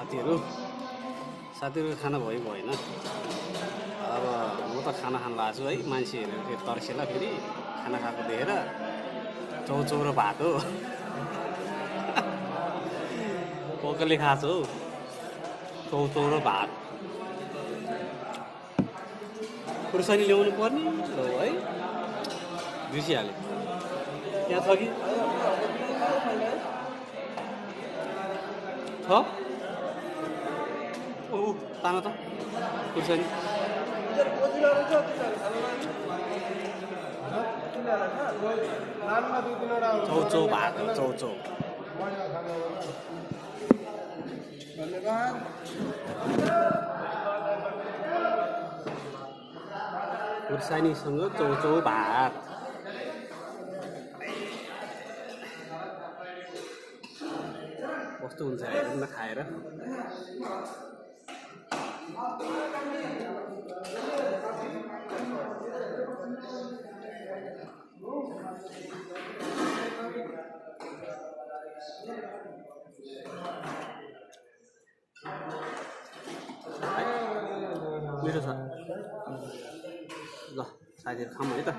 साथीहरु खाना भयो भएन अब म त खाना खान लाग्छु है मान्छेहरु फेरि तर्सेला फेरि खाना खाएको देखेर चौचौ र भात हो कोकले खाएको हौ चौचौ र भात खुर्सानी ल्याउनु पर्ने है बिर्सिहाल्यो त्यहाँ छ कि छ ओ तान त खुर्सानी चौचौ भात चौचौ खुर्सानीसँग चौचौ भात कस्तो हुन्छ हेरौँ न खाएर मिठो छ ल साथीहरु खाऊँ है त